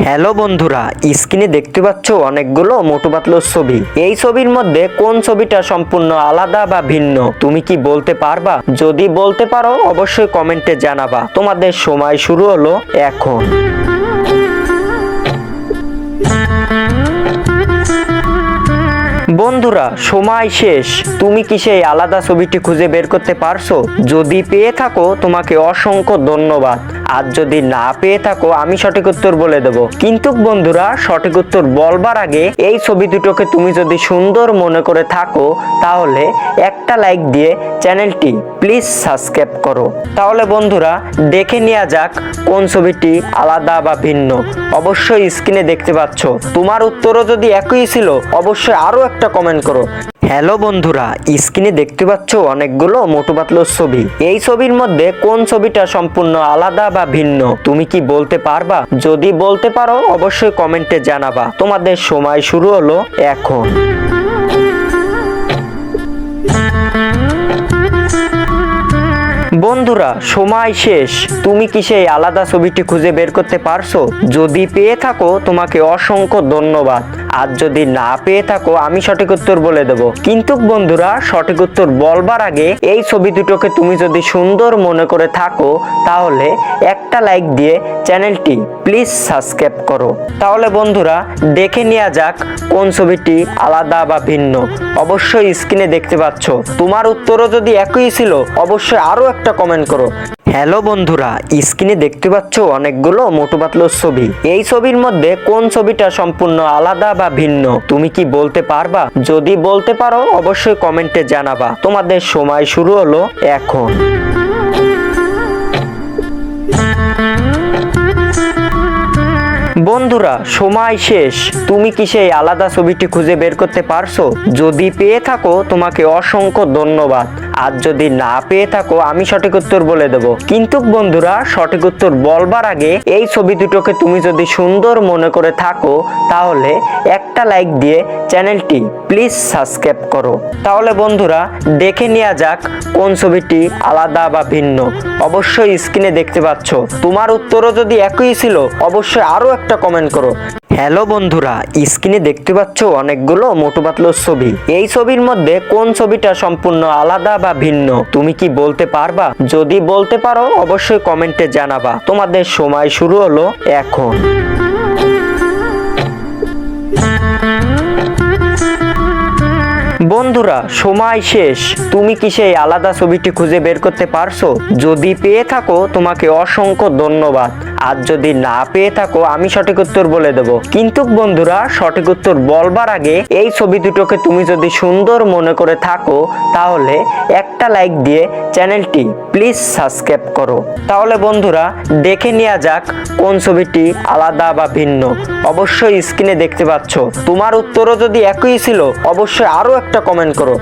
Hello বন্ধুরা, স্ক্রিনে দেখতে পাচ্ছ অনেকগুলো মোটু পাতলুর ছবি। এই ছবির মধ্যে কোন ছবিটা সম্পূর্ণ আলাদা বা ভিন্ন তুমি কি বলতে পারবা? যদি বলতে পারো অবশ্যই কমেন্টে জানাবা। তোমাদের সময় শুরু হলো এখন। বন্ধুরা, সময় শেষ। তুমি কি সেই আলাদা ছবিটি খুঁজে বের করতে পারছো? যদি পেয়ে থাকো তোমাকে অসংখ্য ধন্যবাদ। আর যদি না পেয়ে থাকো আমি সঠিক উত্তর বলে দেব। কিন্তু বন্ধুরা, সঠিক উত্তর বলবার আগে এই ছবি দুটোকে তুমি যদি সুন্দর মনে করে থাকো তাহলে একটা লাইক দিয়ে চ্যানেলটি প্লিজ সাবস্ক্রাইব করো। তাহলে বন্ধুরা, দেখে নেওয়া যাক কোন ছবিটি আলাদা বা ভিন্ন। অবশ্যই স্ক্রিনে দেখতে পাচ্ছ। তোমার উত্তরও যদি একই ছিল অবশ্যই আরো একটা কমেন্ট করো। হ্যালো বন্ধুরা, স্ক্রিনে দেখতে পাচ্ছ অনেকগুলো মোটু পাতলুর ছবি। এই ছবির মধ্যে কোন ছবিটা সম্পূর্ণ আলাদা বা ভিন্ন তুমি কি বলতে পারবা? যদি বলতে পারো অবশ্যই কমেন্টে জানাবা। তোমাদের সময় শুরু হলো এখন। বন্ধুরা, সময় শেষ। তুমি কি সেই আলাদা ছবিটি খুঁজে বের করতে পারছো? যদি পেয়ে থাকো তোমাকে অসংখ্য ধন্যবাদ। আর যদি না পেয়ে থাকো আমি সঠিক উত্তর বলে দেব। কিন্তু বন্ধুরা, সঠিক উত্তর বলবার আগে এই ছবি দুটোকে তুমি যদি সুন্দর মনে করে থাকো তাহলে একটা লাইক দিয়ে চ্যানেলটি প্লিজ সাবস্ক্রাইব করো। তাহলে বন্ধুরা, দেখে নেওয়া যাক কোন ছবিটি আলাদা বা ভিন্ন। অবশ্যই স্ক্রিনে দেখতে পাচ্ছ। তোমার উত্তরও যদি একই ছিল অবশ্যই আরো একটা কমেন্ট করো। হ্যালো বন্ধুরা, স্ক্রিনে দেখতে পাচ্ছ অনেকগুলো মোটু পাতলুর ছবি। এই ছবির মধ্যে কোন ছবিটা সম্পূর্ণ আলাদা বা ভিন্ন তুমি কি বলতে পারবা? যদি বলতে পারো অবশ্যই কমেন্টে জানাবা। তোমাদের সময় শুরু হলো এখন। বন্ধুরা, সময় শেষ। তুমি কি সেই আলাদা ছবিটি খুঁজে বের করতে পারছো? যদি পেয়ে থাকো তোমাকে অসংখ্য ধন্যবাদ। আর যদি না পেয়ে থাকো আমি সঠিক উত্তর বলে দেব। কিন্তু বন্ধুরা, সঠিক উত্তর বলবার আগে এই ছবি দুটোকে তুমি যদি সুন্দর মনে করে থাকো তাহলে একটা লাইক দিয়ে চ্যানেলটি প্লিজ সাবস্ক্রাইব করো। তাহলে বন্ধুরা, দেখে নেওয়া যাক কোন ছবিটি আলাদা বা ভিন্ন। অবশ্যই স্ক্রিনে দেখতে পাচ্ছ। তোমার উত্তরও যদি একই ছিল অবশ্যই আরো একটা কমেন্ট করো। হ্যালো বন্ধুরা, স্ক্রিনে দেখতে পাচ্ছ অনেকগুলো মোটু পাতলুর ছবি। এই ছবির মধ্যে কোন ছবিটা সম্পূর্ণ আলাদা বা ভিন্ন তুমি কি বলতে পারবা? যদি বলতে পারো অবশ্যই কমেন্টে জানাবা। তোমাদের সময় শুরু হলো এখন। বন্ধুরা, সময় শেষ। তুমি কি সেই আলাদা ছবিটি খুঁজে বের করতে পারছো? যদি পেয়ে থাকো তোমাকে অসংখ্য ধন্যবাদ। আর যদি না পেয়ে থাকো আমি সঠিক উত্তর বলে দেব। কিন্তু বন্ধুরা, সঠিক উত্তর বলবার আগে এই ছবি দুটোকে তুমি যদি সুন্দর মনে করে থাকো তাহলে একটা লাইক দিয়ে চ্যানেলটি প্লিজ সাবস্ক্রাইব করো। তাহলে বন্ধুরা, দেখে নেওয়া যাক কোন ছবিটি আলাদা বা ভিন্ন। অবশ্যই স্ক্রিনে দেখতে পাচ্ছ। তোমার উত্তরও যদি একই ছিল অবশ্যই আরো একটা কমেন্ট করো।